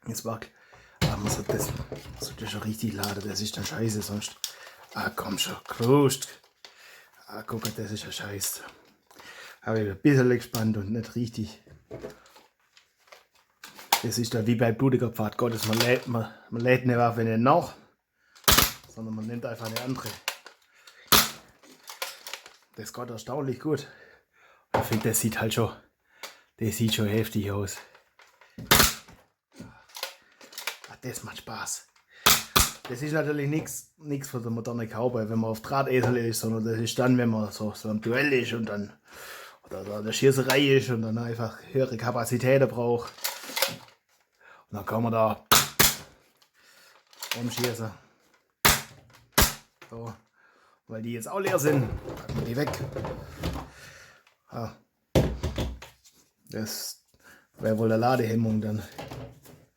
Jetzt war, muss das schon richtig laden, das ist dann scheiße, sonst. Komm schon, Krust. Guck mal, das ist ja scheiße. Habe ich ein bisschen gespannt und nicht richtig. Das ist da wie bei blutiger Pfad Gottes, man lädt eine Waffe nicht nach, sondern man nimmt einfach eine andere. Das geht erstaunlich gut. Ich finde, das sieht halt schon, heftig aus. Das macht Spaß. Das ist natürlich nichts für den modernen Cowboy, wenn man auf Drahtesel ist, sondern das ist dann, wenn man so im Duell ist und dann oder in der Schießerei ist und dann einfach höhere Kapazitäten braucht. Und dann kann man da rumschießen. So, weil die jetzt auch leer sind, packen wir die weg. Ja. Das wäre wohl eine Ladehemmung dann.